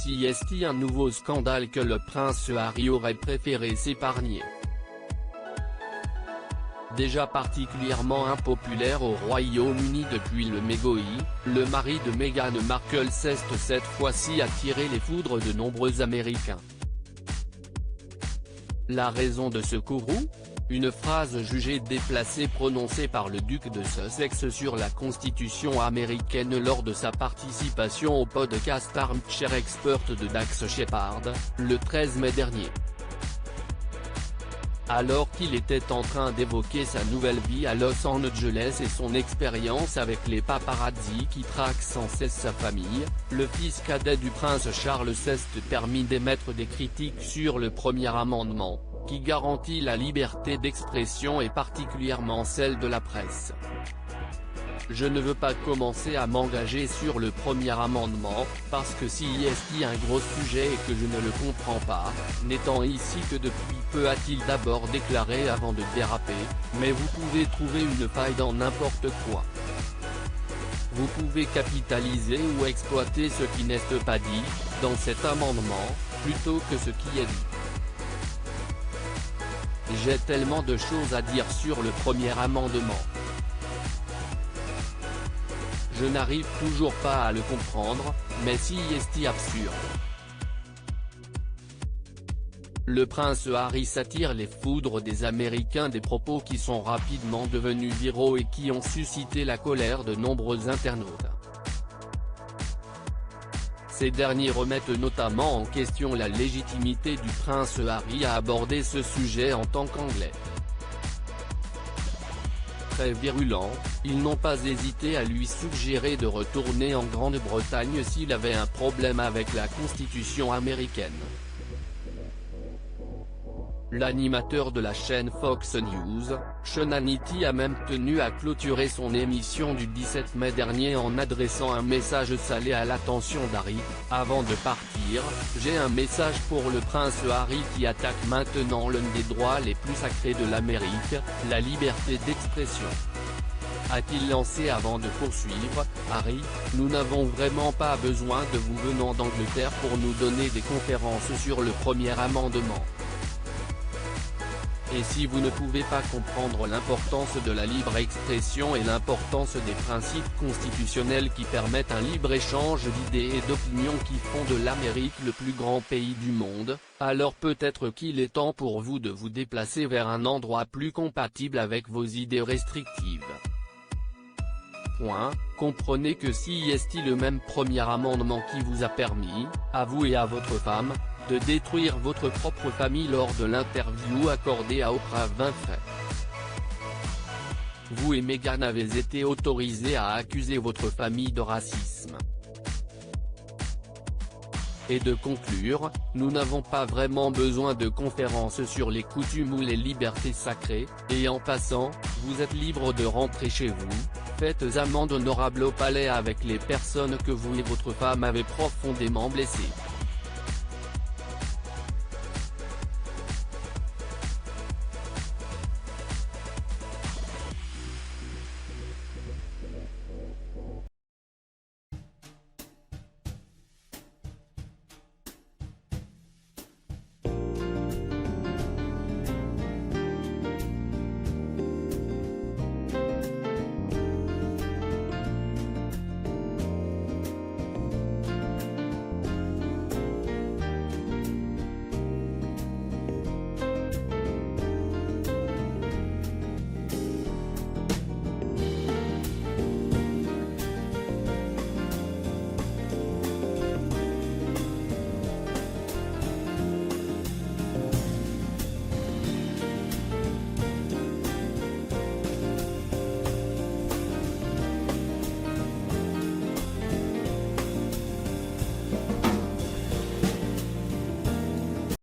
CST, un nouveau scandale que le prince Harry aurait préféré s'épargner. Déjà particulièrement impopulaire au Royaume-Uni depuis le mégoï, le mari de Meghan Markle s'est cette fois-ci attiré les foudres de nombreux Américains. La raison de ce courroux ? Une phrase jugée déplacée prononcée par le duc de Sussex sur la Constitution américaine lors de sa participation au podcast Armchair Expert de Dax Shepard, le 13 mai dernier. Alors qu'il était en train d'évoquer sa nouvelle vie à Los Angeles et son expérience avec les paparazzi qui traquent sans cesse sa famille, le fils cadet du prince Charles s'est permis d'émettre des critiques sur le premier amendement, qui garantit la liberté d'expression et particulièrement celle de la presse. Je ne veux pas commencer à m'engager sur le premier amendement, parce que c'est un gros sujet et que je ne le comprends pas, n'étant ici que depuis peu, a-t-il d'abord déclaré avant de déraper, mais vous pouvez trouver une faille dans n'importe quoi. Vous pouvez capitaliser ou exploiter ce qui n'est pas dit, dans cet amendement, plutôt que ce qui est dit. J'ai tellement de choses à dire sur le premier amendement. Je n'arrive toujours pas à le comprendre, mais c'est absurde. Le prince Harry s'attire les foudres des Américains, des propos qui sont rapidement devenus viraux et qui ont suscité la colère de nombreux internautes. Ces derniers remettent notamment en question la légitimité du prince Harry à aborder ce sujet en tant qu'Anglais. Très virulents, ils n'ont pas hésité à lui suggérer de retourner en Grande-Bretagne s'il avait un problème avec la Constitution américaine. L'animateur de la chaîne Fox News, Sean Hannity, a même tenu à clôturer son émission du 17 mai dernier en adressant un message salé à l'attention d'Harry. Avant de partir, j'ai un message pour le prince Harry qui attaque maintenant l'un des droits les plus sacrés de l'Amérique, la liberté d'expression. A-t-il lancé avant de poursuivre, Harry, nous n'avons vraiment pas besoin de vous venant d'Angleterre pour nous donner des conférences sur le premier amendement. Et si vous ne pouvez pas comprendre l'importance de la libre expression et l'importance des principes constitutionnels qui permettent un libre-échange d'idées et d'opinions qui font de l'Amérique le plus grand pays du monde, alors peut-être qu'il est temps pour vous de vous déplacer vers un endroit plus compatible avec vos idées restrictives. Comprenez que c'est le même premier amendement qui vous a permis, à vous et à votre femme, de détruire votre propre famille lors de l'interview accordée à Oprah Winfrey. Vous et Meghan avez été autorisés à accuser votre famille de racisme. Et de conclure, nous n'avons pas vraiment besoin de conférences sur les coutumes ou les libertés sacrées, et en passant, vous êtes libre de rentrer chez vous, faites amende honorable au palais avec les personnes que vous et votre femme avez profondément blessées.